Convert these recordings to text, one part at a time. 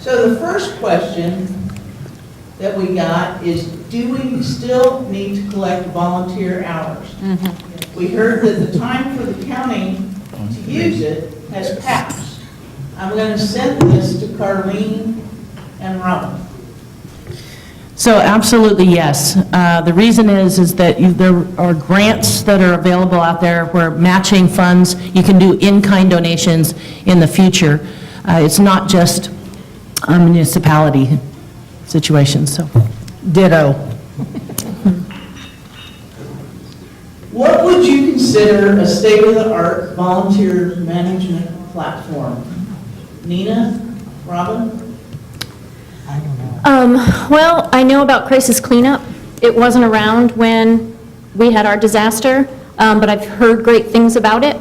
So the first question that we got is, do we still need to collect volunteer hours? We heard that the time for the county to use it has passed. I'm going to send this to Carlene and Robin. So absolutely, yes. The reason is that there are grants that are available out there where matching funds, you can do in-kind donations in the future. It's not just a municipality situation, so ditto. What would you consider a state-of-the-art volunteer management platform? Nina? Robin? Well, I know about crisis cleanup. It wasn't around when we had our disaster, but I've heard great things about it.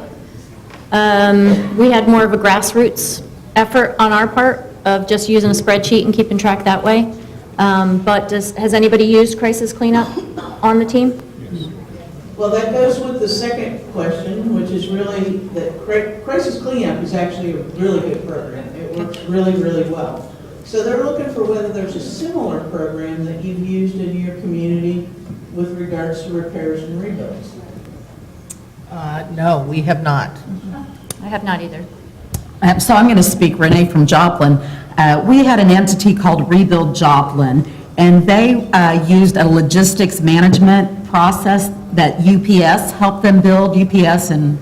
We had more of a grassroots effort on our part of just using a spreadsheet and keeping track that way. But has anybody used crisis cleanup on the team? Well, that goes with the second question, which is really that crisis cleanup is actually a really good program. It works really, really well. So they're looking for whether there's a similar program that you've used in your community with regards to repairs and rebuilds. No, we have not. I have not either. So I'm going to speak, Renee from Joplin. We had an entity called Rebuild Joplin, and they used a logistics management process that UPS helped them build, UPS and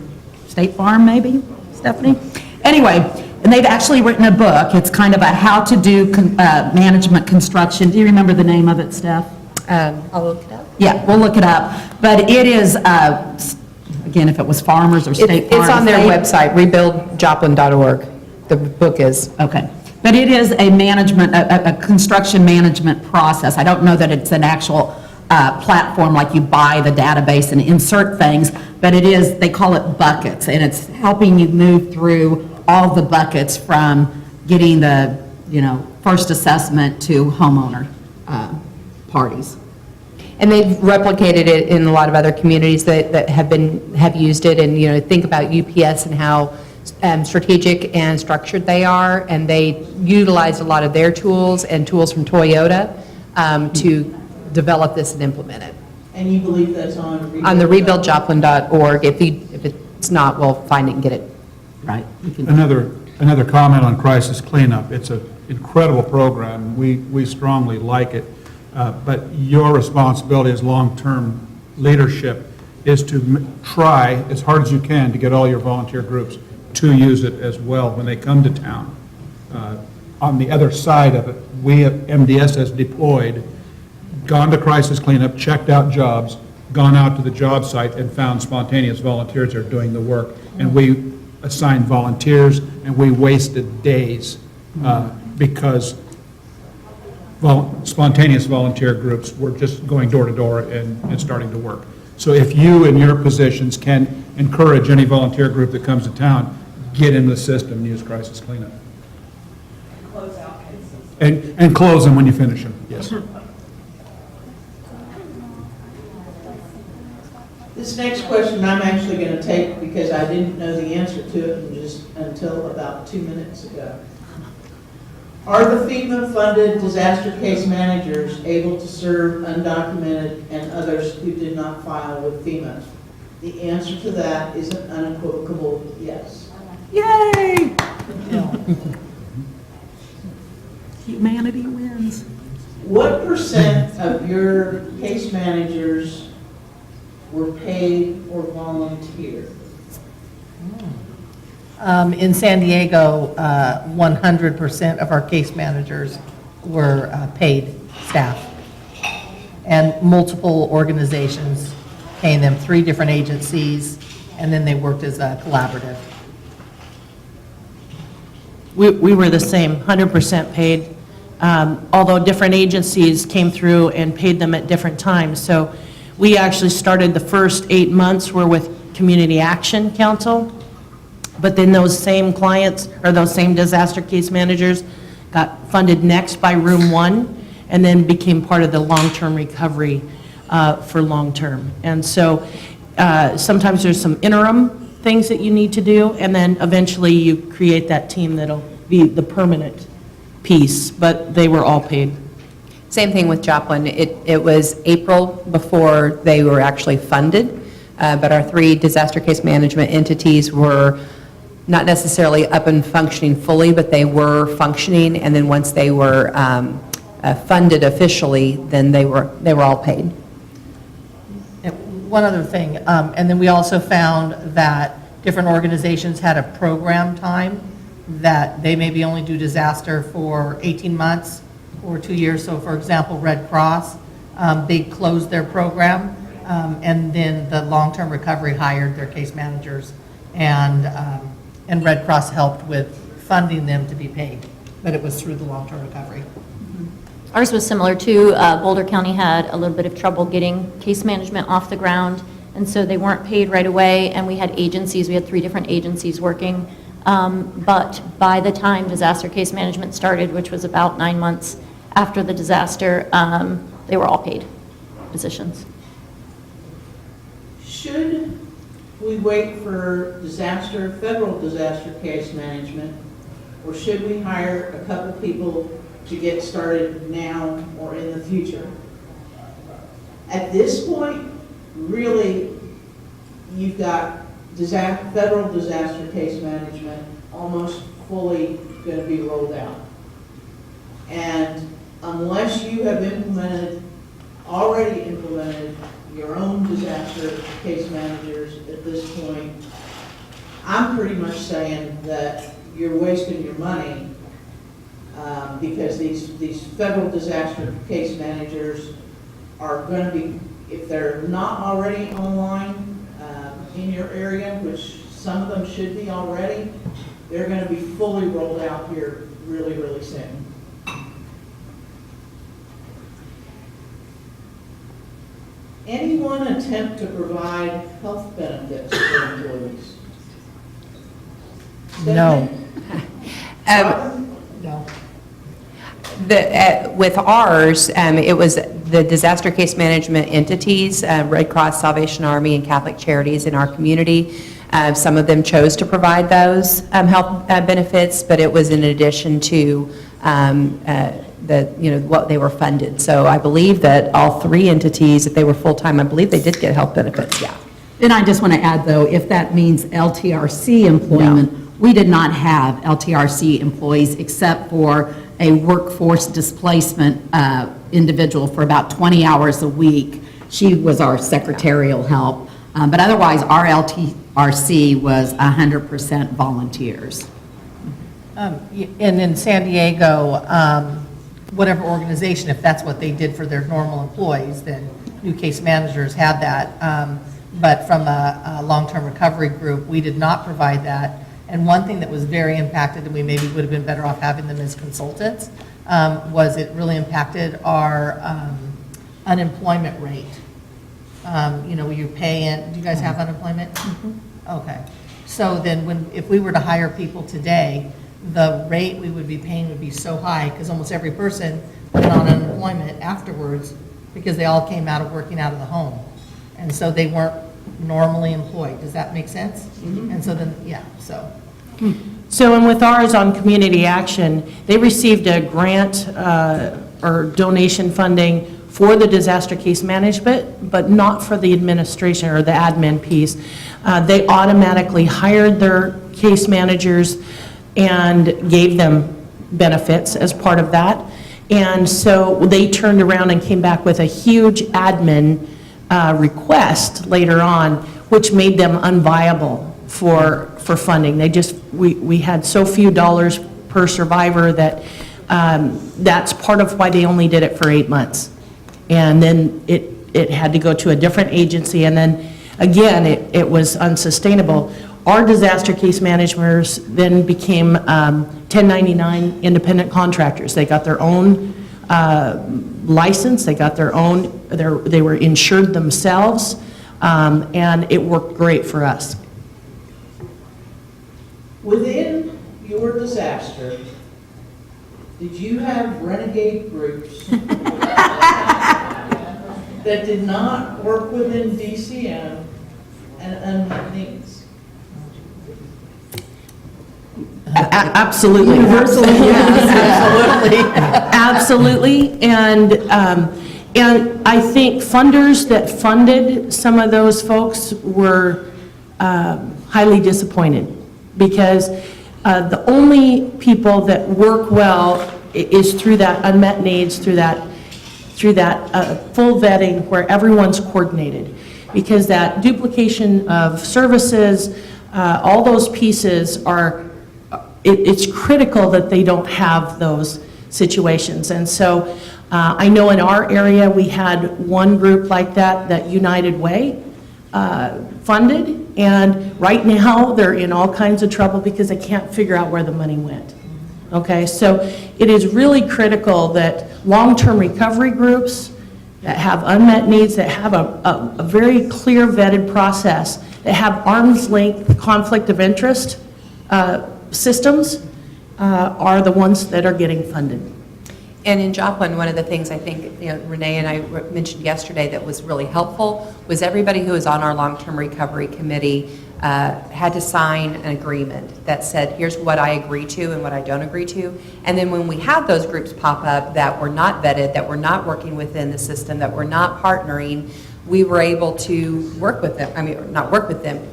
State Farm maybe, Stephanie? Anyway, and they've actually written a book. It's kind of a how-to-do management construction. Do you remember the name of it, Steph? I'll look it up. Yeah, we'll look it up. But it is, again, if it was farmers or State Farm. It's on their website, rebuildjoplin.org. The book is. Okay. But it is a management, a construction management process. I don't know that it's an actual platform like you buy the database and insert things, but it is, they call it buckets, and it's helping you move through all the buckets from getting the, first assessment to homeowner parties. And they've replicated it in a lot of other communities that have used it, and, think about UPS and how strategic and structured they are, and they utilize a lot of their tools and tools from Toyota to develop this and implement it. And you believe that's on the rebuildjoplin.org. If it's not, we'll find it and get it. Right. Another comment on crisis cleanup. It's an incredible program. We strongly like it. But your responsibility as long-term leadership is to try as hard as you can to get all your volunteer groups to use it as well when they come to town. On the other side of it, we at MDS has deployed, gone to crisis cleanup, checked out jobs, gone out to the job site and found spontaneous volunteers that are doing the work. And we assigned volunteers, and we wasted days because spontaneous volunteer groups were just going door to door and starting to work. So if you in your positions can encourage any volunteer group that comes to town, get in the system and use crisis cleanup. close out cases. And close them when you finish them, yes. This next question I'm actually going to take because I didn't know the answer to it until about 2 minutes ago. Are the FEMA-funded disaster case managers able to serve undocumented and others who did not file with FEMA? The answer to that is an unequivocal yes. Yay! Humanity wins. What percent of your case managers were paid or volunteer? In San Diego, 100% of our case managers were paid staff, and multiple organizations paying them, 3 different agencies, and then they worked as a collaborative. We were the same, 100% paid, although different agencies came through and paid them at different times. So we actually started the first 8 months were with Community Action Council, but then those same clients, or those same disaster case managers, got funded next by Room 1, and then became part of the long-term recovery for long-term. And so sometimes there's some interim things that you need to do, and then eventually you create that team that'll be the permanent piece, but they were all paid. Same thing with Joplin. It was April before they were actually funded, but our 3 disaster case management entities were not necessarily up and functioning fully, but they were functioning, and then once they were funded officially, then they were all paid. One other thing, and then we also found that different organizations had a program time that they maybe only do disaster for 18 months or 2 years. So for example, Red Cross, they closed their program, and then the long-term recovery hired their case managers, and Red Cross helped with funding them to be paid, but it was through the long-term recovery. Ours was similar too. Boulder County had a little bit of trouble getting case management off the ground, and so they weren't paid right away, and we had agencies, we had 3 different agencies working. But by the time disaster case management started, which was about 9 months after the disaster, they were all paid positions. Should we wait for federal disaster case management, or should we hire a couple people to get started now or in the future? At this point, really, you've got federal disaster case management almost fully going to be rolled out. And unless you have already implemented your own disaster case managers at this point, I'm pretty much saying that you're wasting your money, because these federal disaster case managers are going to be, if they're not already online in your area, which some of them should be already, they're going to be fully rolled out here really, really soon. Anyone attempt to provide health benefits for employees? No. No. With ours, it was the disaster case management entities, Red Cross, Salvation Army, and Catholic Charities in our community. Some of them chose to provide those health benefits, but it was in addition to what they were funded. So I believe that all 3 entities, if they were full-time, I believe they did get health benefits, yeah. And I just want to add, though, if that means LTRC employment, we did not have LTRC employees except for a workforce displacement individual for about 20 hours a week. She was our secretarial help. But otherwise, our LTRC was 100% volunteers. And in San Diego, whatever organization, if that's what they did for their normal employees, then new case managers had that. But from a long-term recovery group, we did not provide that. And one thing that was very impacted, and we maybe would have been better off having them as consultants, was it really impacted our unemployment rate. You pay in, do you guys have unemployment? Mm-hmm. Okay. So then if we were to hire people today, the rate we would be paying would be so high, because almost every person went on unemployment afterwards because they all came out of working out of the home. And so they weren't normally employed. Does that make sense? Mm-hmm. And so then, yeah, so. So, and with ours on community action, they received a grant or donation funding for the disaster case management, but not for the administration or the admin piece. They automatically hired their case managers and gave them benefits as part of that. And so they turned around and came back with a huge admin request later on, which made them unviable for funding. We had so few dollars per survivor that that's part of why they only did it for 8 months. And then it had to go to a different agency, and then again, it was unsustainable. Our disaster case managers then became 1099 independent contractors. They got their own license, they got their own, they were insured themselves, and it worked great for us. Within your disaster, did you have renegade groups that did not work within DCM and Unmet Needs? Absolutely. Universally, Absolutely. And I think funders that funded some of those folks were highly disappointed, because the only people that work well is through that unmet needs, through that full vetting where everyone's coordinated. Because that duplication of services, all those pieces are, it's critical that they don't have those situations. And so I know in our area, we had one group like that United Way funded, and right now, they're in all kinds of trouble because they can't figure out where the money went. Okay, so it is really critical that long-term recovery groups that have unmet needs, that have a very clear vetted process, that have arm's length conflict of interest systems are the ones that are getting funded. And in Joplin, one of the things I think, Renee and I mentioned yesterday that was really helpful was everybody who was on our long-term recovery committee had to sign an agreement that said, here's what I agree to and what I don't agree to. And then when we had those groups pop up that were not vetted, that were not working within the system, that were not partnering, we were able to work with them, not work with them,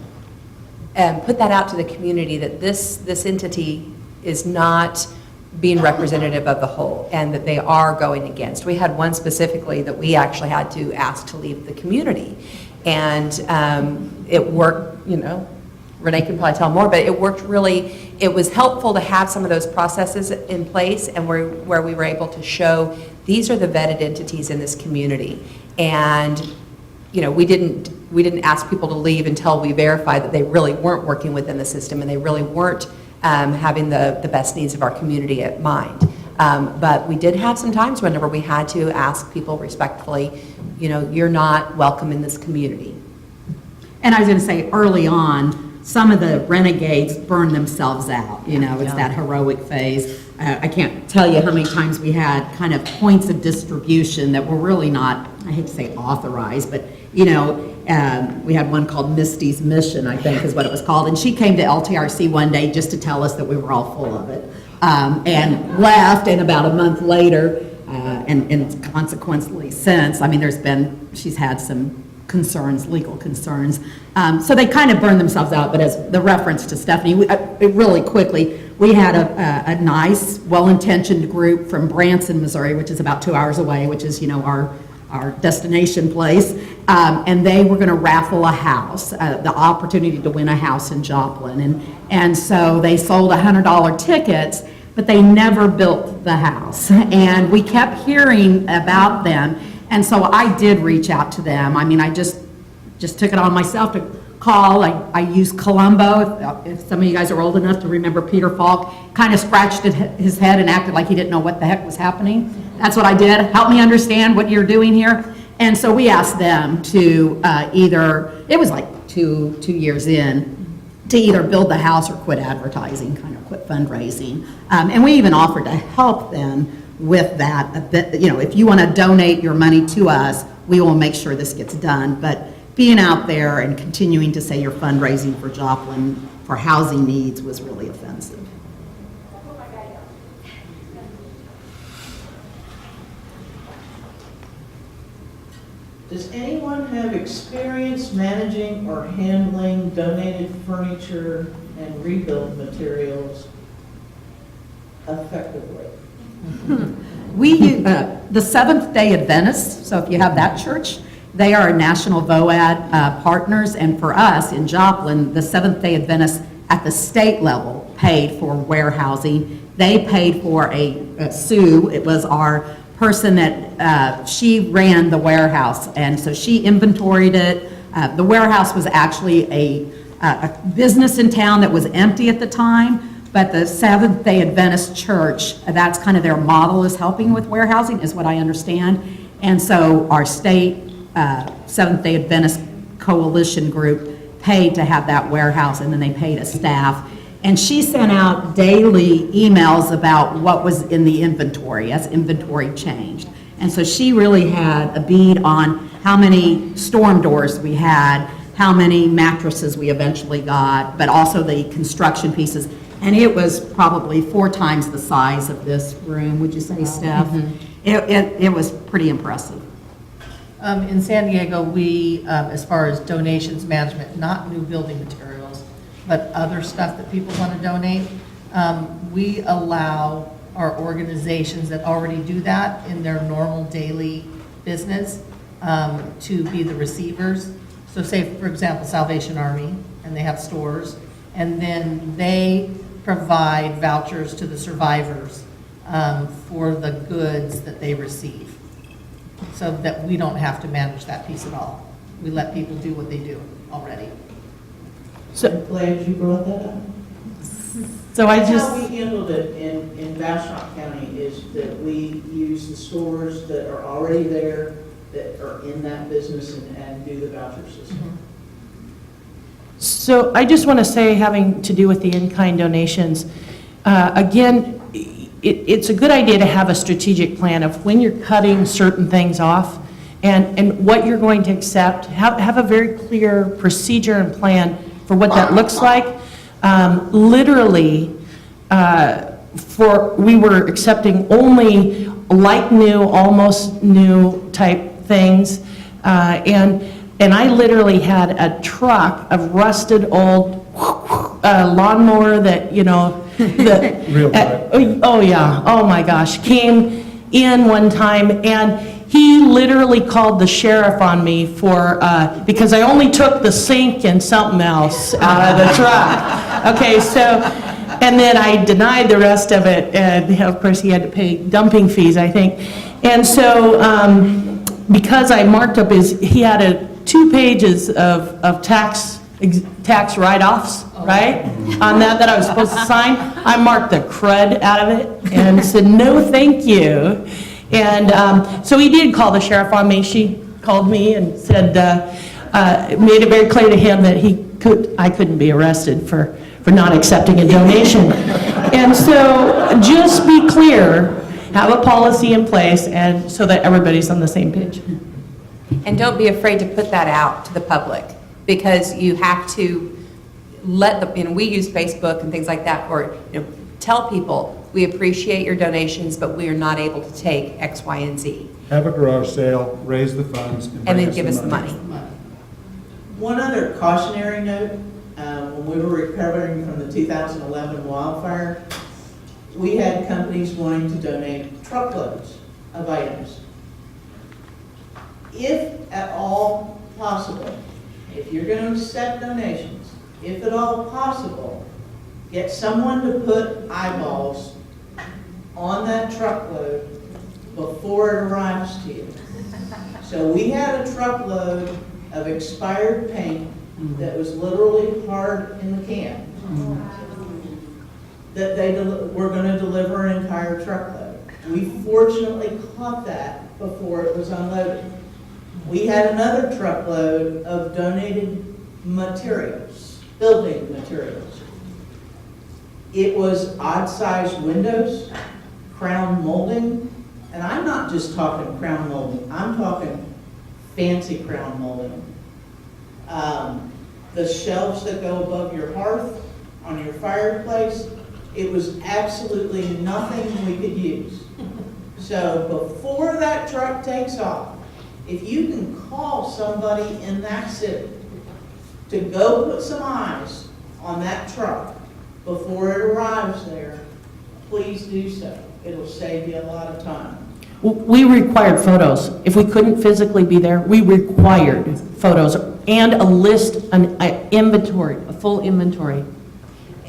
and put that out to the community that this entity is not being representative of the whole, and that they are going against. We had one specifically that we actually had to ask to leave the community. And it worked, Renee can probably tell more, but it worked really, it was helpful to have some of those processes in place, and where we were able to show these are the vetted entities in this community. And we didn't ask people to leave until we verified that they really weren't working within the system and they really weren't having the best needs of our community at mind. But we did have some times whenever we had to ask people respectfully, you're not welcome in this community. And I was going to say, early on, some of the renegades burned themselves out. It's that heroic phase. I can't tell you how many times we had kind of points of distribution that were really not, I hate to say authorized, but, we had one called Misty's Mission, I think is what it was called. And she came to LTRC one day just to tell us that we were all full of it. And left, and about a month later, and consequently since, she's had some concerns, legal concerns. So they kind of burned themselves out, but as the reference to Stephanie, really quickly, we had a nice, well-intentioned group from Branson, Missouri, which is about 2 hours away, which is, our destination place, and they were going to raffle a house, the opportunity to win a house in Joplin. And so they sold $100 tickets, but they never built the house. And we kept hearing about them. And so I did reach out to them. I just took it on myself to call. I used Columbo, if some of you guys are old enough to remember Peter Falk, kind of scratched his head and acted like he didn't know what the heck was happening. That's what I did. Help me understand what you're doing here. And so we asked them to it was like two years in, to either build the house or quit advertising, kind of quit fundraising. And we even offered to help them with that a bit. If you want to donate your money to us, we will make sure this gets done. But being out there and continuing to say you're fundraising for Joplin for housing needs was really offensive. Does anyone have experience managing or handling donated furniture and rebuild materials effectively? We the Seventh-day Adventists, so if you have that church, they are national VOAD partners, and for us in Joplin, the Seventh-day Adventists at the state level paid for warehousing. They paid for Sue, it was our person that she ran the warehouse, and so she inventoried it. The warehouse was actually a business in town that was empty at the time, but the Seventh-day Adventist Church, that's kind of their model, is helping with warehousing, is what I understand. And so our state Seventh-day Adventist Coalition group paid to have that warehouse, and then they paid a staff. And she sent out daily emails about what was in the inventory as inventory changed. And so she really had a bead on how many storm doors we had, how many mattresses we eventually got, but also the construction pieces. And it was probably 4 times the size of this room, would you say, Steph? It was pretty impressive. In San Diego, we, as far as donations management, not new building materials, but other stuff that people want to donate, we allow our organizations that already do that in their normal daily business to be the receivers. So say, for example, Salvation Army, and they have stores, and then they provide vouchers to the survivors for the goods that they receive, so that we don't have to manage that piece at all. We let people do what they do already. I'm glad you brought that up. So I That's just, how we handled it in Bastrop County, is that we use the stores that are already there, that are in that business, and do the voucher system. so I just want to say, having to do with the in-kind donations, again, it's a good idea to have a strategic plan of when you're cutting certain things off and what you're going to accept. Have a very clear procedure and plan for what that looks like. Literally, we were accepting only like new, almost new type things. And I literally had a truck of rusted old lawnmower that, you know, Real quick. oh yeah, oh my gosh, came in one time and he literally called the sheriff on me for, because I only took the sink and something else out of the truck. Okay, so, and then I denied the rest of it, and of course he had to pay dumping fees, I think. And so, because I marked up he had 2 pages of tax write-offs, right? On that I was supposed to sign. I marked the crud out of it and said, no, thank you. And so he did call the sheriff on me. She called me and said, made it very clear to him that I couldn't be arrested for not accepting a donation. And so just be clear, have a policy in place, and so that everybody's on the same page. And don't be afraid to put that out to the public, because you have to we use Facebook and things like that, or, tell people, we appreciate your donations, but we are not able to take X, Y, and Z. Have a garage sale, raise the funds, And bring then give us the money. One other cautionary note, when we were recovering from the 2011 wildfire, we had companies wanting to donate truckloads of items. If at all possible, if you're going to accept donations, if at all possible, get someone to put eyeballs on that truckload before it arrives to you. So we had a truckload of expired paint that was literally hard in the can, that they were going to deliver an entire truckload. We fortunately caught that before it was unloaded. We had another truckload of donated materials, building materials. It was odd-sized windows, crown molding, and I'm not just talking crown molding, I'm talking fancy crown molding. The shelves that go above your hearth on your fireplace, it was absolutely nothing we could use. So before that truck takes off, if you can call somebody in that city to go put some eyes on that truck before it arrives there, please do so. It'll save you a lot of time. We required photos. If we couldn't physically be there, we required photos and a list, an inventory, a full inventory.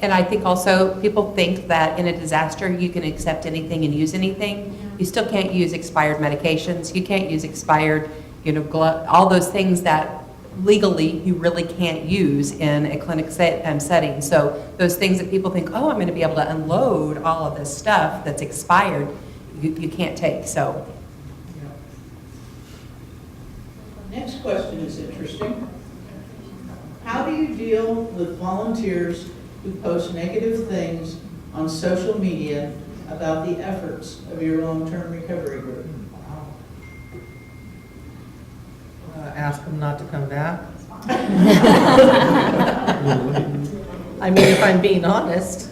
And I think also people think that in a disaster you can accept anything and use anything. You still can't use expired medications. You can't use expired, all those things that legally you really can't use in a clinic setting. So those things that people think, oh, I'm going to be able to unload all of this stuff that's expired, you can't take. So Next question is interesting. How do you deal with volunteers who post negative things on social media about the efforts of your long-term recovery group? Ask them not to come back. I mean, if I'm being honest.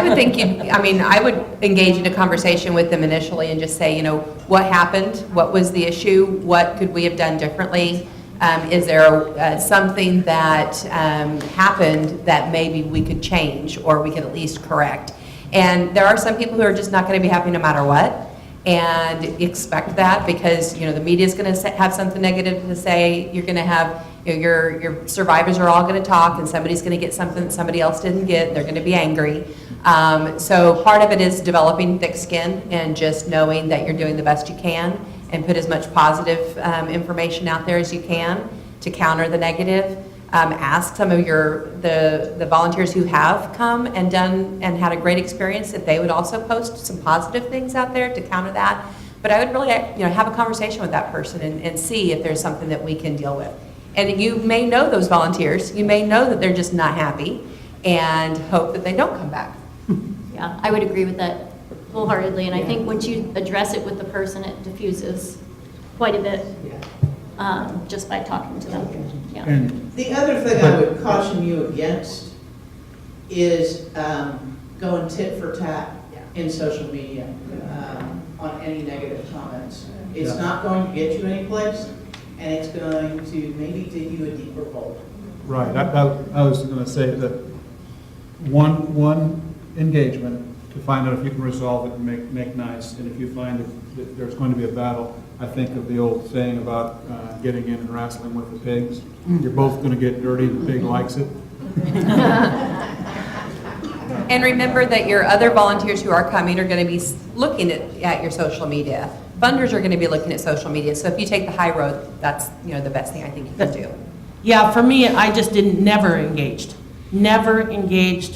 I would think I would engage in a conversation with them initially and just say, what happened? What was the issue? What could we have done differently? Is there something that happened that maybe we could change or we could at least correct? And there are some people who are just not going to be happy no matter what, and expect that because, the media is going to have something negative to say. You're going to have, your survivors are all going to talk, and somebody's going to get something that somebody else didn't get. They're going to be angry. So part of it is developing thick skin and just knowing that you're doing the best you can and put as much positive information out there as you can to counter the negative. Ask some of the volunteers who have come and done and had a great experience if they would also post some positive things out there to counter that. But I would really have a conversation with that person and see if there's something that we can deal with. And you may know those volunteers. You may know that they're just not happy and hope that they don't come back. Yeah, I would agree with that wholeheartedly, and I think once you address it with the person, it diffuses quite a bit, just by talking to them. Yeah. And The other thing I would caution you against is going tit for tat in social media on any negative comments. It's not going to get you anyplace, and it's going to maybe dig you a deeper hole. right, I was going to say that one engagement to find out if you can resolve it and make nice, and if you find that there's going to be a battle, I think of the old saying about getting in and wrestling with the pigs. You're both going to get dirty, the pig likes it. And remember that your other volunteers who are coming are going to be looking at your social media. Funders are going to be looking at social media. So if you take the high road, that's the best thing I think you can do. Yeah, for me, I just never engaged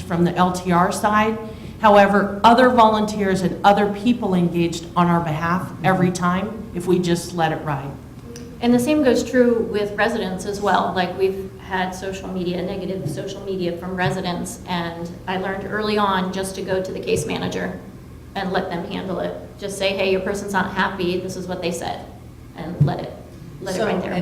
from the LTR side. However, other volunteers and other people engaged on our behalf every time if we just let it ride. And the same goes true with residents as well. Like, we've had negative social media from residents, and I learned early on just to go to the case manager and let them handle it. Just say, hey, your person's not happy, this is what they said, and let it right there.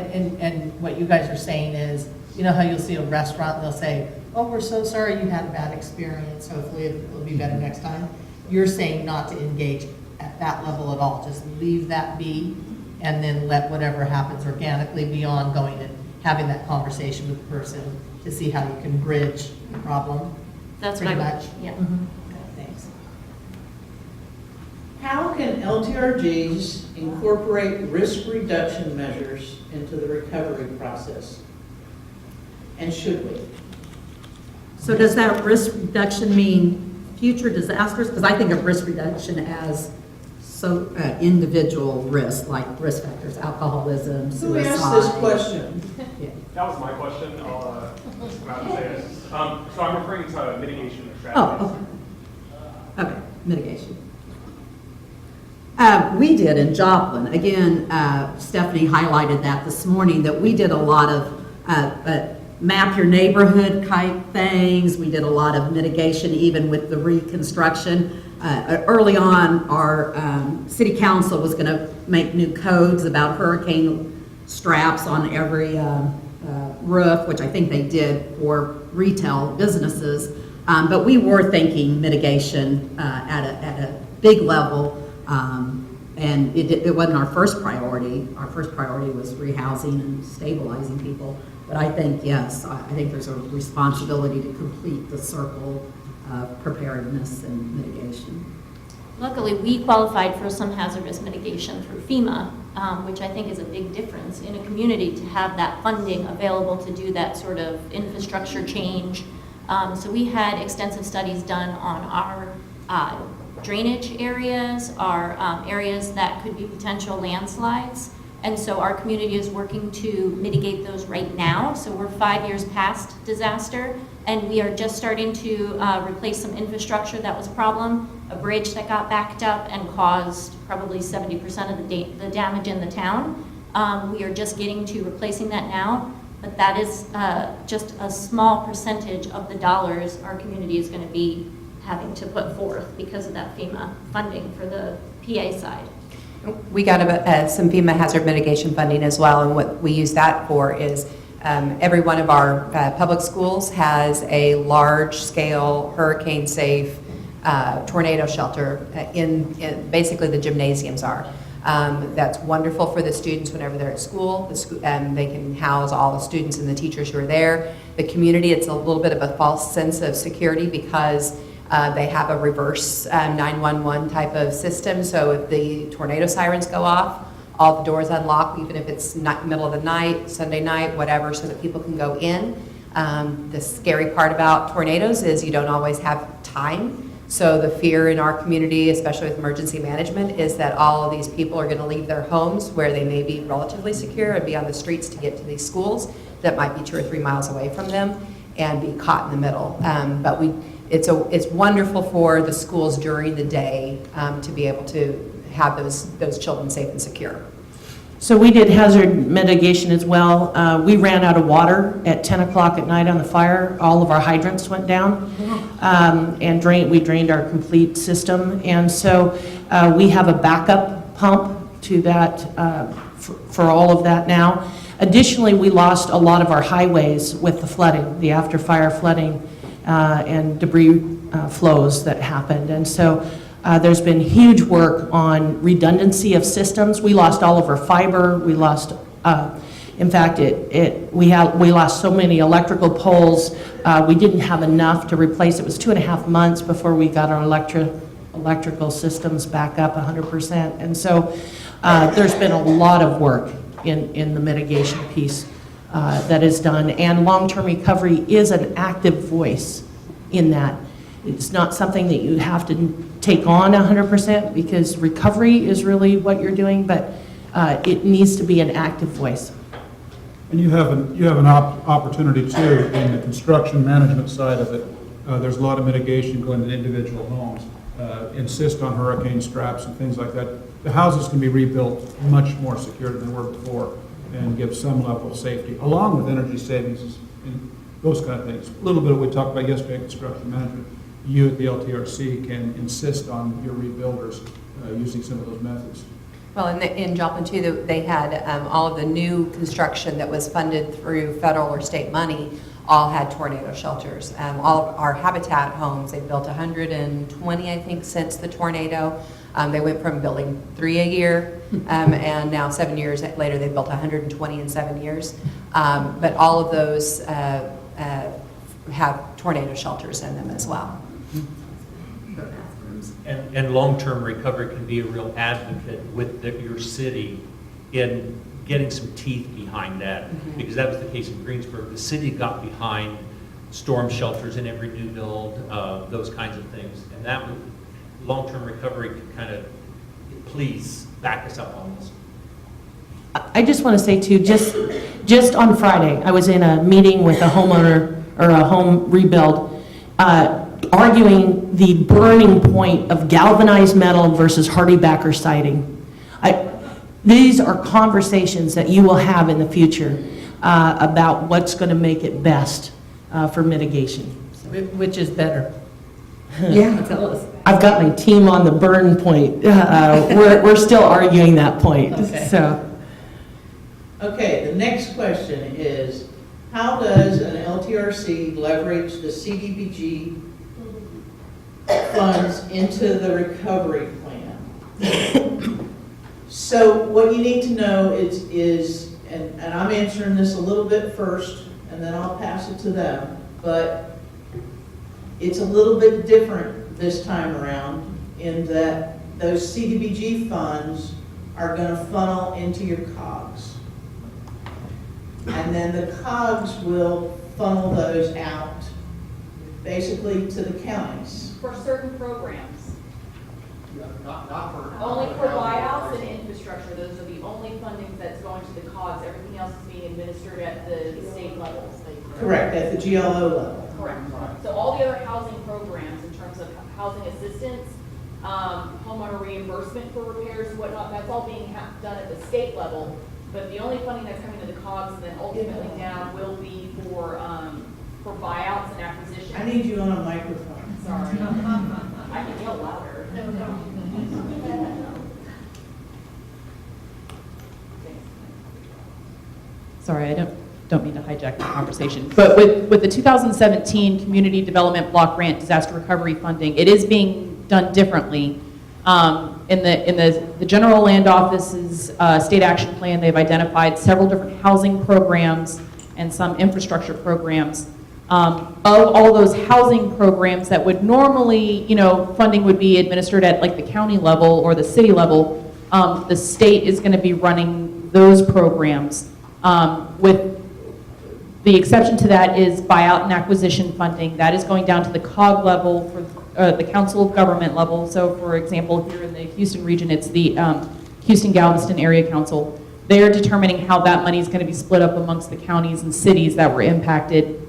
And what you guys are saying is, how you'll see a restaurant, and they'll say, oh, we're so sorry you had a bad experience, hopefully it'll be better next time. You're saying not to engage at that level at all, just leave that be, and then let whatever happens organically be ongoing and having that conversation with the person to see how you can bridge the problem. That's what pretty I would, much. yeah. Okay, thanks. How can LTRGs incorporate risk reduction measures into the recovery process? And should we? So does that risk reduction mean future disasters? Because I think of risk reduction as individual risk, like risk factors, alcoholism, Who suicide. asked this question? That was my question. I'll come out and say it. So I'm referring to mitigation strategies. Oh, okay. Okay, mitigation. We did in Joplin, again, Stephanie highlighted that this morning, that we did a lot of map your neighborhood type things. We did a lot of mitigation even with the reconstruction. Early on, our city council was going to make new codes about hurricane straps on every roof, which I think they did for retail businesses. But we were thinking mitigation at a big level. And it wasn't our first priority. Our first priority was rehousing and stabilizing people. But I think, yes, I think there's a responsibility to complete the circle of preparedness and mitigation. Luckily, we qualified for some hazardous mitigation through FEMA, which I think is a big difference in a community to have that funding available to do that sort of infrastructure change. So we had extensive studies done on our drainage areas, our areas that could be potential landslides. And so our community is working to mitigate those right now. So we're 5 years past disaster, and we are just starting to replace some infrastructure that was a problem, a bridge that got backed up and caused probably 70% of the damage in the town. We are just getting to replacing that now, but that is just a small percentage of the dollars our community is going to be having to put forth because of that FEMA funding for the PA side. We got some FEMA hazard mitigation funding as well, and what we use that for is every one of our public schools has a large-scale, hurricane-safe tornado shelter in basically the gymnasiums are. That's wonderful for the students whenever they're at school. They can house all the students and the teachers who are there. The community, it's a little bit of a false sense of security because they have a reverse 911 type of system. So if the tornado sirens go off, all the doors unlock, even if it's not middle of the night, Sunday night, whatever, so that people can go in. The scary part about tornadoes is you don't always have time. So the fear in our community, especially with emergency management, is that all of these people are going to leave their homes where they may be relatively secure and be on the streets to get to these schools that might be 2 or 3 miles away from them and be caught in the middle. But it's wonderful for the schools during the day to be able to have those children safe and secure. So we did hazard mitigation as well. We ran out of water at 10 o'clock at night on the fire. All of our hydrants went down and we drained our complete system. And so we have a backup pump to that for all of that now. Additionally, we lost a lot of our highways with the flooding, the after fire flooding and debris flows that happened. And so there's been huge work on redundancy of systems. We lost all of our fiber. We lost, in fact, we lost so many electrical poles. We didn't have enough to replace. It was 2.5 months before we got our electrical systems back up 100%. And so there's been a lot of work in the mitigation piece that is done. And long-term recovery is an active voice in that. It's not something that you have to take on 100% because recovery is really what you're doing, but it needs to be an active voice. And you have an opportunity too in the construction management side of it. There's a lot of mitigation going to individual homes. Insist on hurricane straps and things like that. The houses can be rebuilt much more secure than they were before and give some level of safety, along with energy savings and those kind of things. A little bit of what we talked about yesterday in construction management. You at the LTRC can insist on your rebuilders using some of those methods. Well, in Joplin too, they had all of the new construction that was funded through federal or state money all had tornado shelters. All of our Habitat homes, they built 120, I think, since the tornado. They went from building 3 a year, and now 7 years later, they built 120 in 7 years. But all of those have tornado shelters in them as well. And long-term recovery can be a real advocate with your city in getting some teeth behind that, because that was the case in Greensburg. The city got behind storm shelters in every new build, those kinds of things, and that long-term recovery can kind of, please back us up on this. I just want to say too, just on Friday, I was in a meeting with a homeowner or a home rebuild, arguing the burning point of galvanized metal versus Hardy-Backer siding. These are conversations that you will have in the future about what's going to make it best for mitigation. Which is better? Yeah. Tell us. I've got my team on the burn point. We're still arguing that point. Okay. So. Okay, the next question is, how does an LTRC leverage the CDBG funds into the recovery plan? So what you need to know is and I'm answering this a little bit first, and then I'll pass it to them, but it's a little bit different this time around in that those CDBG funds are going to funnel into your COGS. And then the COGS will funnel those out basically to the counties. For certain programs. Not for. Only for buyouts and infrastructure, those are the only fundings that's going to the COGS. Everything else is being administered at the state level. Correct, at the GLO level. Correct. So all the other housing programs in terms of housing assistance, homeowner reimbursement for repairs and whatnot, that's all being done at the state level. But the only funding that's coming to the COGS and then ultimately down will be for buyouts and acquisitions. I need you on a microphone. Sorry. I can yell louder. Sorry, I don't, don't mean to hijack the conversation, but with the 2017 Community Development Block Grant Disaster Recovery Funding, it is being done differently. In the General Land Office's State Action Plan, they've identified several different housing programs and some infrastructure programs. Of all those housing programs that would normally, funding would be administered at like the county level or the city level, the state is going to be running those programs. With the exception to that is buyout and acquisition funding. That is going down to the COG level for the Council of Government level. So for example, here in the Houston region, it's the Houston-Galveston Area Council. They're determining how that money is going to be split up amongst the counties and cities that were impacted.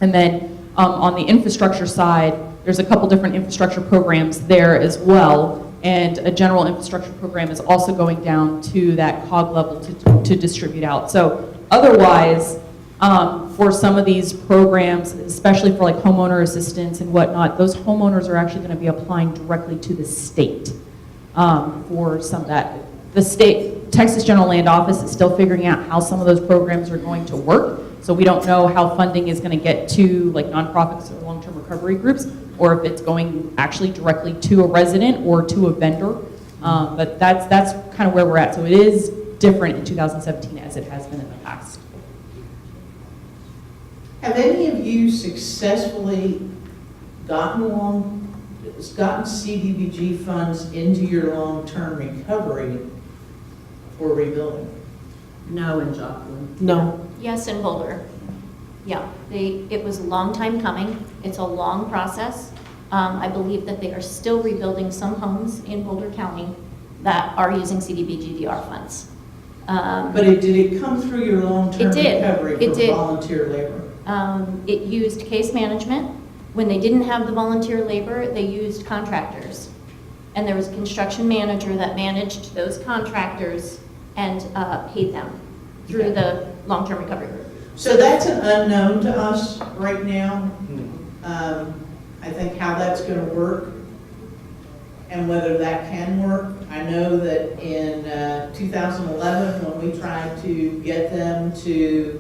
And then on the infrastructure side, there's a couple different infrastructure programs there as well. And a general infrastructure program is also going down to that COG level to distribute out. So otherwise, for some of these programs, especially for like homeowner assistance and whatnot, those homeowners are actually going to be applying directly to the state for some of that. The state, Texas General Land Office is still figuring out how some of those programs are going to work. So we don't know how funding is going to get to like nonprofits or long-term recovery groups, or if it's going actually directly to a resident or to a vendor. But that's kind of where we're at. So it is different in 2017 as it has been in the past. Have any of you successfully gotten CDBG funds into your long-term recovery or rebuilding? No in Joplin. No. Yes, in Boulder. Yeah, it was a long time coming. It's a long process. I believe that they are still rebuilding some homes in Boulder County that are using CDBG-DR funds. But did it come through your long-term It did. recovery It for did. volunteer labor? It used case management. When they didn't have the volunteer labor, they used contractors. And there was a construction manager that managed those contractors and paid them through the long-term recovery group. So that's an unknown to us right now. I think how that's going to work and whether that can work. I know that in 2011, when we tried to get them to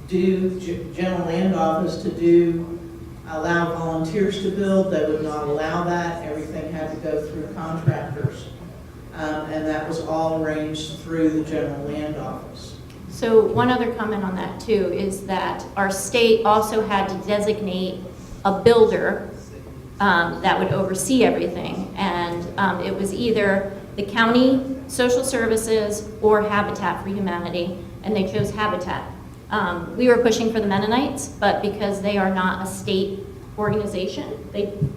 do, General Land Office to allow volunteers to build, they would not allow that. Everything had to go through contractors. And that was all arranged through the General Land Office. So one other comment on that too is that our state also had to designate a builder that would oversee everything. And it was either the county social services or Habitat for Humanity, and they chose Habitat. We were pushing for the Mennonites, but because they are not a state organization,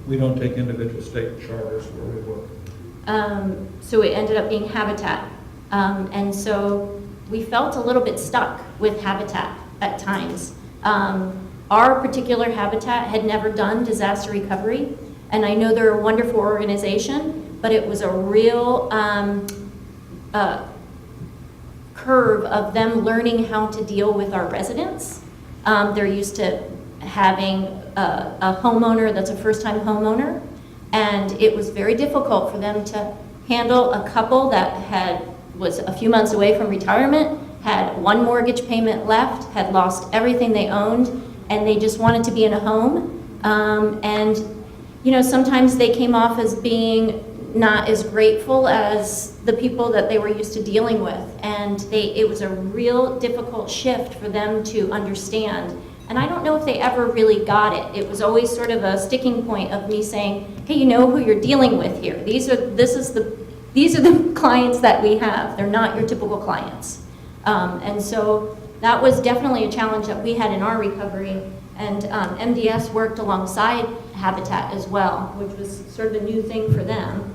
We don't take individual state charters where we work. so it ended up being Habitat. And so we felt a little bit stuck with Habitat at times. Our particular Habitat had never done disaster recovery, and I know they're a wonderful organization, but it was a real curve of them learning how to deal with our residents. They're used to having a homeowner that's a first-time homeowner, and it was very difficult for them to handle a couple that was a few months away from retirement, had one mortgage payment left, had lost everything they owned, and they just wanted to be in a home. And sometimes they came off as being not as grateful as the people that they were used to dealing with. And it was a real difficult shift for them to understand. And I don't know if they ever really got it. It was always sort of a sticking point of me saying, hey, you know who you're dealing with here. These are the clients that we have. They're not your typical clients. And so that was definitely a challenge that we had in our recovery. And MDS worked alongside Habitat as well, which was sort of a new thing for them.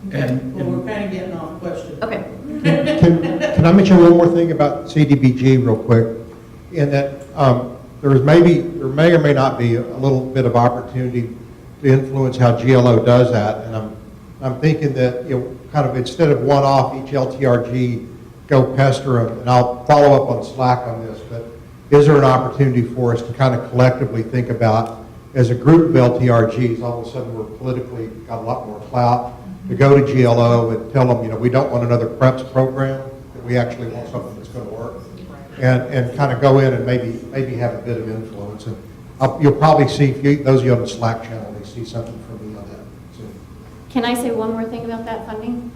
Okay, well, we're kind of getting off question. Okay. Can I mention one more thing about CDBG real quick? In that there may or may not be a little bit of opportunity to influence how GLO does that. And I'm thinking that, kind of instead of one-off each LTRG, go pester them. And I'll follow up on Slack on this, but is there an opportunity for us to kind of collectively think about, as a group of LTRGs, all of a sudden we're politically got a lot more clout, to go to GLO and tell them, we don't want another PREPS program, that we actually want something that's going to work. and kind of go in and maybe have a bit of influence. And you'll probably see, those of you on the Slack channel, they see something from me on that. So, Can I say one more thing about that funding?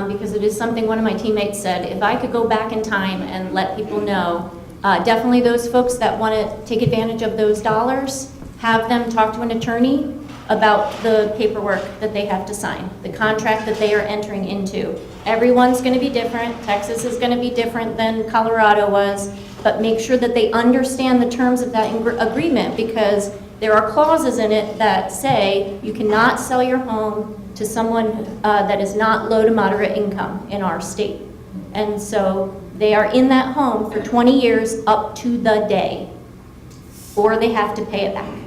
Because it is something one of my teammates said, if I could go back in time and let people know, definitely those folks that want to take advantage of those dollars, have them talk to an attorney about the paperwork that they have to sign, the contract that they are entering into. Everyone's going to be different. Texas is going to be different than Colorado was, but make sure that they understand the terms of that agreement, because there are clauses in it that say you cannot sell your home to someone that is not low to moderate income in our state. And so they are in that home for 20 years up to the day, or they have to pay it back.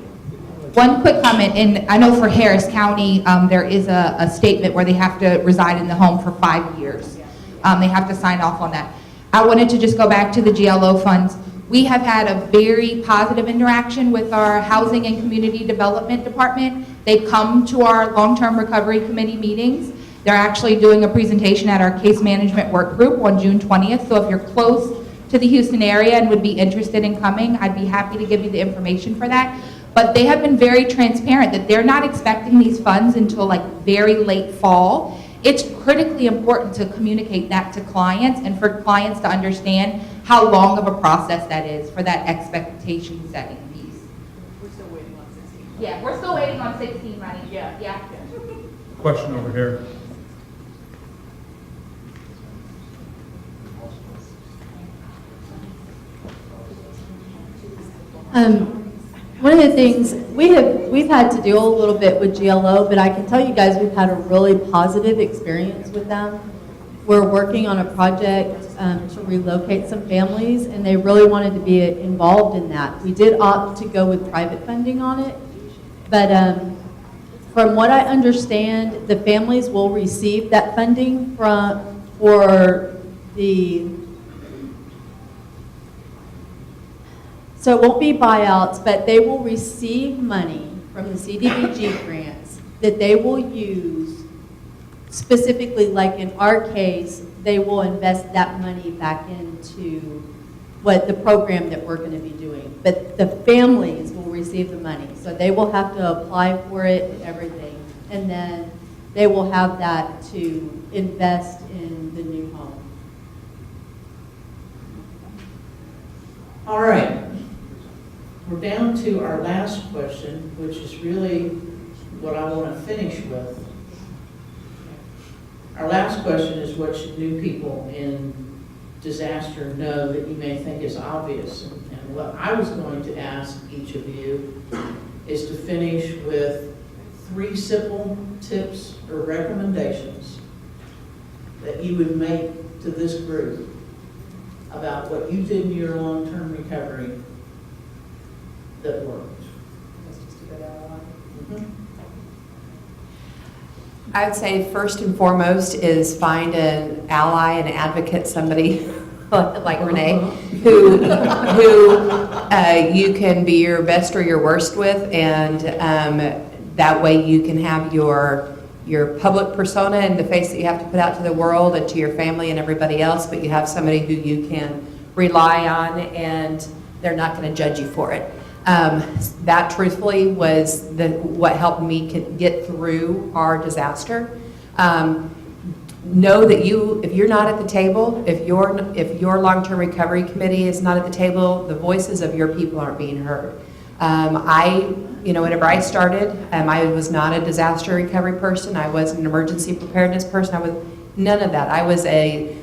One quick comment, and I know for Harris County, there is a statement where they have to reside in the home for 5 years. They have to sign off on that. I wanted to just go back to the GLO funds. We have had a very positive interaction with our Housing and Community Development Department. They come to our Long-Term Recovery Committee meetings. They're actually doing a presentation at our Case Management Work Group on June 20th. So if you're close to the Houston area and would be interested in coming, I'd be happy to give you the information for that. But they have been very transparent that they're not expecting these funds until like very late fall. It's critically important to communicate that to clients and for clients to understand how long of a process that is for that expectation setting piece. We're still waiting on 16. Yeah, we're still waiting on 16 money. Yeah. Question over here. One of the things, we've had to deal a little bit with GLO, but I can tell you guys we've had a really positive experience with them. We're working on a project to relocate some families, and they really wanted to be involved in that. We did opt to go with private funding on it, but from what I understand, the families will receive that funding for the. So it won't be buyouts, but they will receive money from the CDBG grants that they will use specifically, like in our case, they will invest that money back into what the program that we're going to be doing. But the families will receive the money. So they will have to apply for it and everything. And then they will have that to invest in the new home. All right. We're down to our last question, which is really what I want to finish with. Our last question is, what should new people in disaster know that you may think is obvious? And what I was going to ask each of you is to finish with 3 simple tips or recommendations that you would make to this group about what you did in your long-term recovery that worked. I would say first and foremost is find an ally, an advocate, somebody like Renee, who you can be your best or your worst with, and that way you can have your public persona and the face that you have to put out to the world and to your family and everybody else, but you have somebody who you can rely on and they're not going to judge you for it. That truthfully was what helped me get through our disaster. Know that if you're not at the table, if your long-term recovery committee is not at the table, the voices of your people aren't being heard. Whenever I started, I was not a disaster recovery person. I was an emergency preparedness person. I was none of that. I was a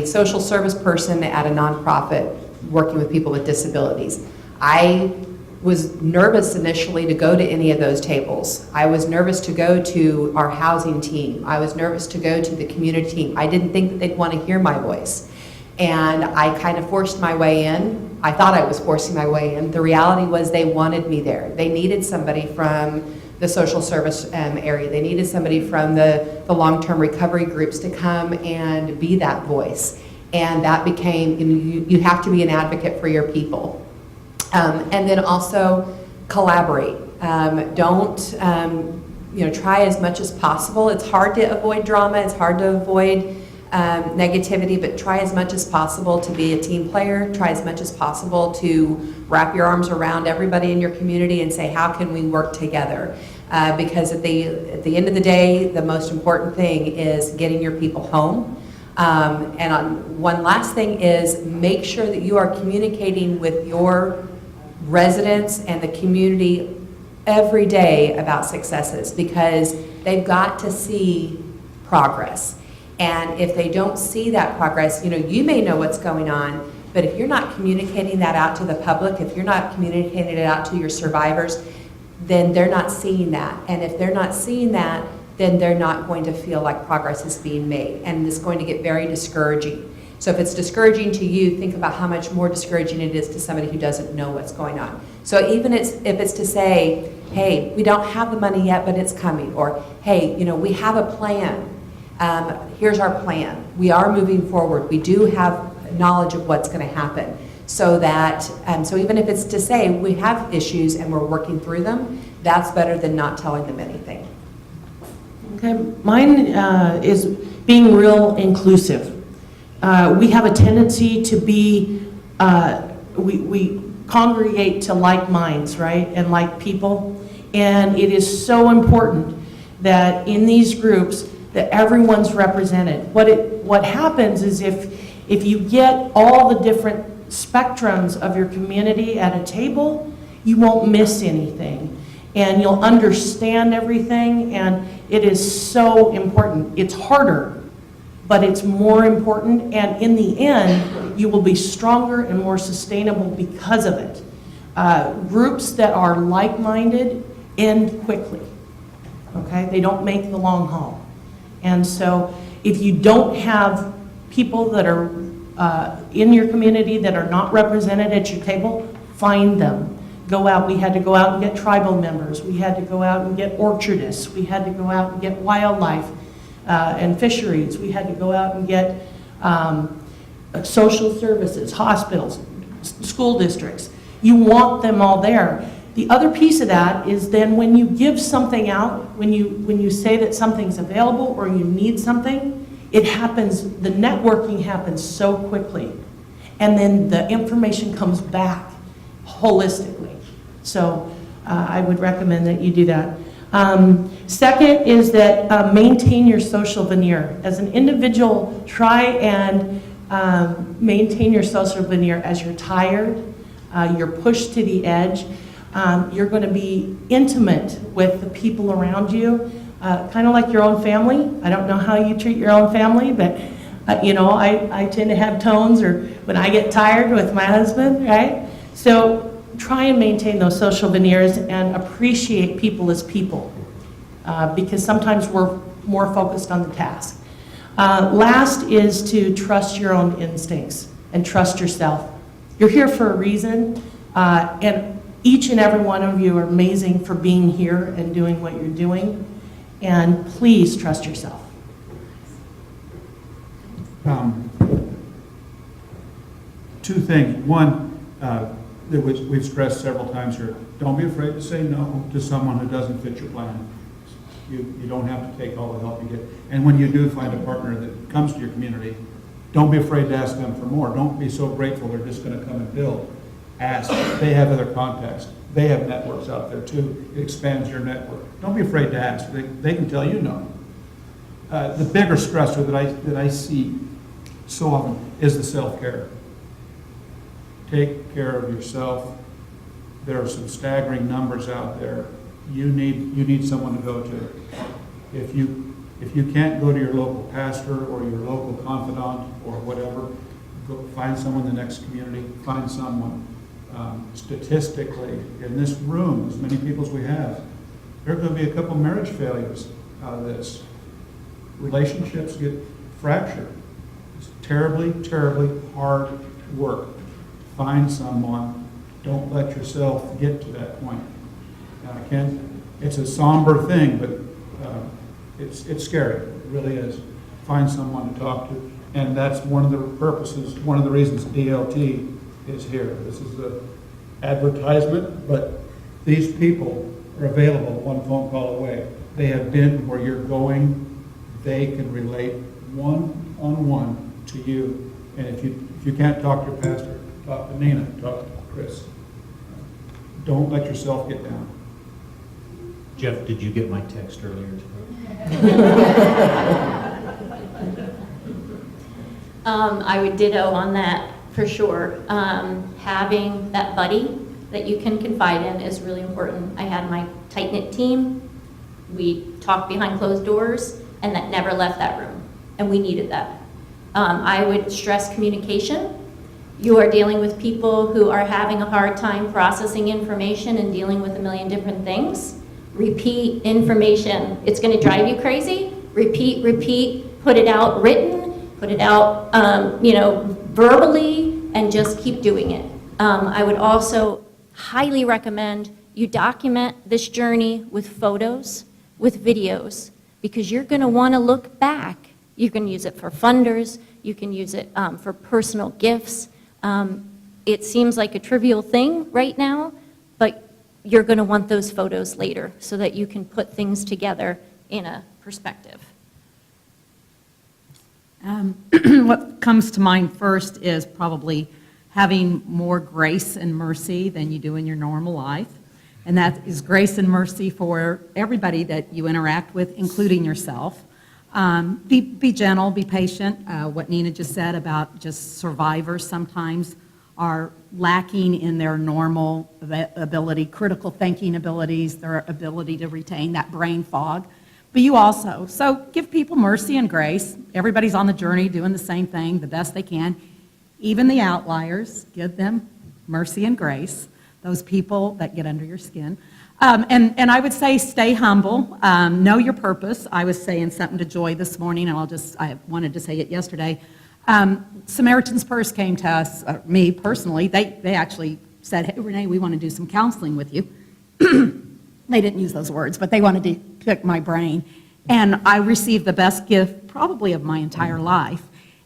social service person at a nonprofit working with people with disabilities. I was nervous initially to go to any of those tables. I was nervous to go to our housing team. I was nervous to go to the community team. I didn't think that they'd want to hear my voice. And I kind of forced my way in. I thought I was forcing my way in. The reality was they wanted me there. They needed somebody from the social service area. They needed somebody from the long-term recovery groups to come and be that voice. And that became, you have to be an advocate for your people. And then also collaborate. Don't try as much as possible. It's hard to avoid drama. It's hard to avoid negativity, but try as much as possible to be a team player, try as much as possible to wrap your arms around everybody in your community and say, how can we work together? Because at the end of the day, the most important thing is getting your people home. One last thing is make sure that you are communicating with your residents and the community every day about successes, because they've got to see progress. And if they don't see that progress, you may know what's going on, but if you're not communicating that out to the public, if you're not communicating it out to your survivors, then they're not seeing that. And if they're not seeing that, then they're not going to feel like progress is being made. And it's going to get very discouraging. So if it's discouraging to you, think about how much more discouraging it is to somebody who doesn't know what's going on. So even if it's to say, hey, we don't have the money yet, but it's coming. Or, hey, we have a plan. Here's our plan. We are moving forward. We do have knowledge of what's going to happen. So that, so even if it's to say we have issues and we're working through them, that's better than not telling them anything. Okay, mine is being real inclusive. We have a tendency to be, we congregate to like minds, right, and like people. And it is so important that in these groups that everyone's represented. What happens is if you get all the different spectrums of your community at a table, you won't miss anything. And you'll understand everything, and it is so important. It's harder, but it's more important, and in the end, you will be stronger and more sustainable because of it. Groups that are like-minded end quickly, okay? They don't make the long haul. And so if you don't have people that are in your community that are not represented at your table, find them. Go out. We had to go out and get tribal members. We had to go out and get orchardists. We had to go out and get wildlife and fisheries. We had to go out and get social services, hospitals, school districts. You want them all there. The other piece of that is then when you give something out, when you say that something's available or you need something, it happens, the networking happens so quickly. And then the information comes back holistically. So I would recommend that you do that. Second is that maintain your social veneer. As an individual, try and maintain your social veneer. As you're tired, you're pushed to the edge, you're going to be intimate with the people around you, kind of like your own family. I don't know how you treat your own family, but I tend to have tones or when I get tired with my husband, right? So try and maintain those social veneers and appreciate people as people, because sometimes we're more focused on the task. Last is to trust your own instincts and trust yourself. You're here for a reason, and each and every one of you are amazing for being here and doing what you're doing, and please trust yourself. Two things. One, that we've stressed several times here, don't be afraid to say no to someone who doesn't fit your plan. You don't have to take all the help you get. And when you do find a partner that comes to your community, don't be afraid to ask them for more. Don't be so grateful they're just going to come and build. Ask. They have other contacts. They have networks out there too. It expands your network. Don't be afraid to ask. They can tell you no. The bigger stressor that I see so often is the self-care. Take care of yourself. There are some staggering numbers out there. You need someone to go to. If you can't go to your local pastor or your local confidant or whatever, go find someone in the next community. Find someone. Statistically, in this room, as many people as we have, there are going to be a couple marriage failures out of this. Relationships get fractured. It's terribly, terribly hard work. Find someone. Don't let yourself get to that point. It's a somber thing, but it's scary. It really is. Find someone to talk to. And that's one of the purposes, one of the reasons DLT is here. This is the advertisement, but these people are available one phone call away. They have been where you're going. They can relate 1 one-on-one to you. And if you can't talk to your pastor, talk to Nina, talk to Chris. Don't let yourself get down. Jeff, did you get my text earlier today? I would ditto on that for sure. Having that buddy that you can confide in is really important. I had my tight-knit team. We talked behind closed doors, and that never left that room, and we needed that. I would stress communication. You are dealing with people who are having a hard time processing information and dealing with a million different things. Repeat information. It's going to drive you crazy. Repeat, repeat, put it out written, put it out, verbally, and just keep doing it. I would also highly recommend you document this journey with photos, with videos, because you're going to want to look back. You can use it for funders. You can use it for personal gifts. It seems like a trivial thing right now, but you're going to want those photos later so that you can put things together in a perspective. What comes to mind first is probably having more grace and mercy than you do in your normal life. And that is grace and mercy for everybody that you interact with, including yourself. Be gentle, be patient. What Nina just said about just survivors sometimes are lacking in their normal ability, critical thinking abilities, their ability to retain that brain fog. But you also. So give people mercy and grace. Everybody's on the journey doing the same thing the best they can. Even the outliers, give them mercy and grace, those people that get under your skin. And I would say stay humble, know your purpose. I was saying something to Joy this morning, and I wanted to say it yesterday. Samaritan's Purse came to us, me personally. They actually said, hey, Renee, we want to do some counseling with you. They didn't use those words, but they wanted to pick my brain. And I received the best gift probably of my entire life.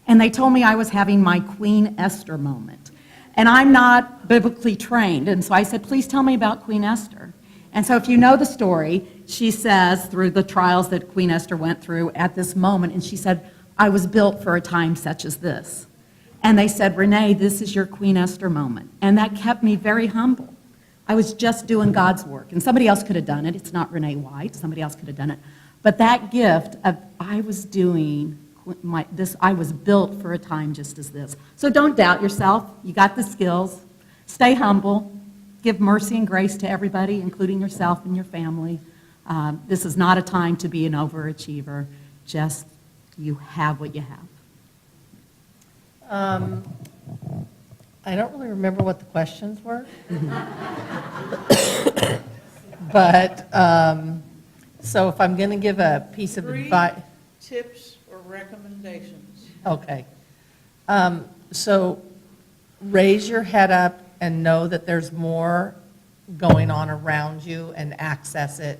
And they told me I was having my Queen Esther moment. And I'm not biblically trained, and so I said, please tell me about Queen Esther. And so if you know the story, she says, through the trials that Queen Esther went through at this moment, and she said, I was built for a time such as this. And they said, Renee, this is your Queen Esther moment. And that kept me very humble. I was just doing God's work. And somebody else could have done it. It's not Renee White. Somebody else could have done it. But that gift of I was doing I was built for a time just as this. So don't doubt yourself. You got the skills. Stay humble. Give mercy and grace to everybody, including yourself and your family. This is not a time to be an overachiever. Just you have what you have. I don't really remember what the questions were. But, so if I'm going to give a piece of advice. Tips or recommendations? Okay. So raise your head up and know that there's more going on around you and access it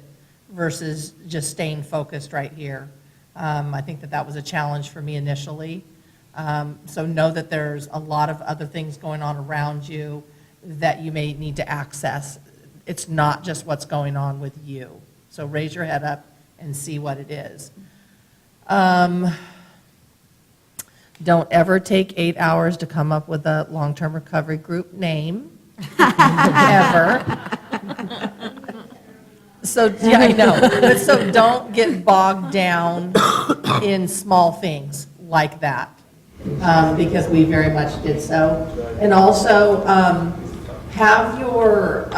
versus just staying focused right here. I think that was a challenge for me initially. So know that there's a lot of other things going on around you that you may need to access. It's not just what's going on with you. So raise your head up and see what it is. Don't ever take 8 hours to come up with a long-term recovery group name, ever. So, yeah, I know. But so don't get bogged down in small things like that, because we very much did so. And also, have your,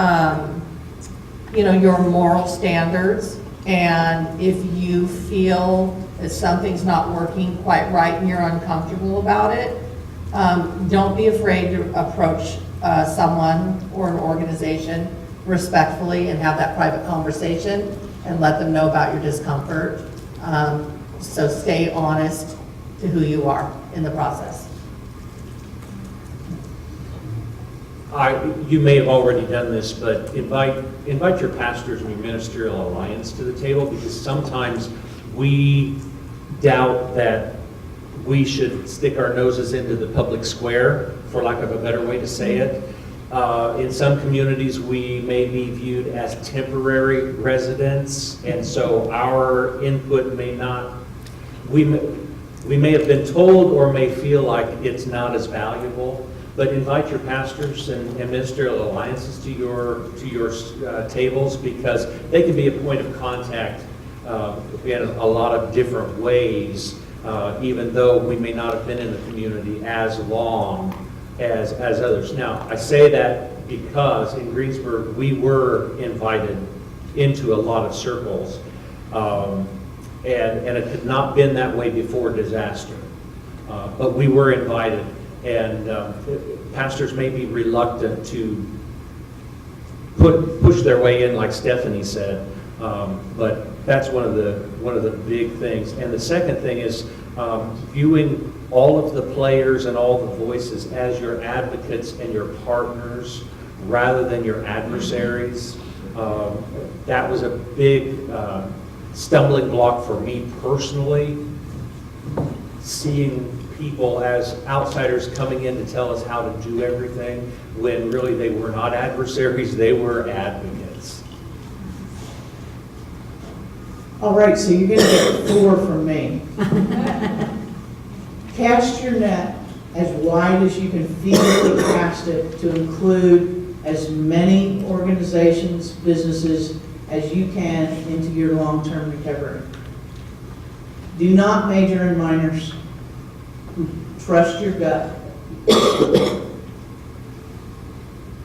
your moral standards, and if you feel that something's not working quite right and you're uncomfortable about it, don't be afraid to approach someone or an organization respectfully and have that private conversation and let them know about your discomfort. So stay honest to who you are in the process. You may have already done this, but invite your pastors and your ministerial alliance to the table, because sometimes we doubt that we should stick our noses into the public square, for lack of a better way to say it. In some communities, we may be viewed as temporary residents, and so our input may not, We may have been told or may feel like it's not as valuable, but invite your pastors and ministerial alliances to your tables, because they can be a point of contact in a lot of different ways, even though we may not have been in the community as long as others. Now, I say that because in Greensburg, we were invited into a lot of circles, and it had not been that way before disaster. But we were invited, and pastors may be reluctant to push their way in, like Stephanie said, but that's one of the big things. And the second thing is viewing all of the players and all the voices as your advocates and your partners rather than your adversaries. That was a big stumbling block for me personally, seeing people as outsiders coming in to tell us how to do everything, when really they were not adversaries, they were advocates. All right, so you're going to get 4 from me. Cast your net as wide as you can feasibly cast it to include as many organizations, businesses as you can into your long-term recovery. Do not major in minors. Trust your gut.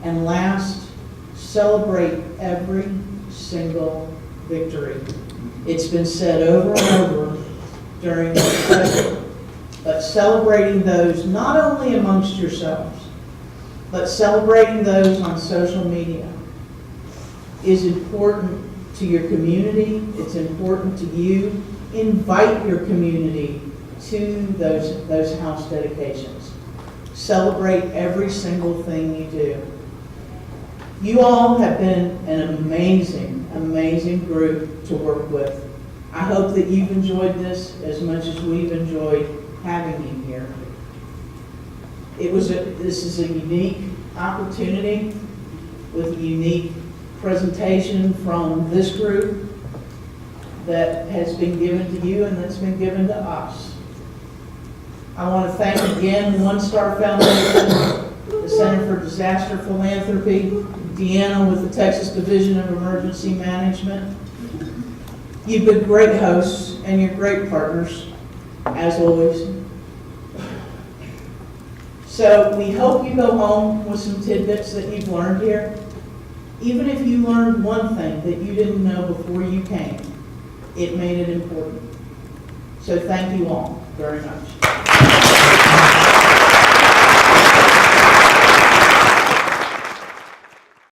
And last, celebrate every single victory. It's been said over and over during the session, but celebrating those not only amongst yourselves, but celebrating those on social media is important to your community. It's important to you. Invite your community to those house dedications. Celebrate every single thing you do. You all have been an amazing, amazing group to work with. I hope that you've enjoyed this as much as we've enjoyed having you here. This is a unique opportunity with a unique presentation from this group that has been given to you and that's been given to us. I want to thank again the One Star Foundation, the Center for Disaster Philanthropy, Deanna with the Texas Division of Emergency Management. You've been great hosts and you're great partners, as always. So we hope you go home with some tidbits that you've learned here. Even if you learned one thing that you didn't know before you came, it made it important. So thank you all very much.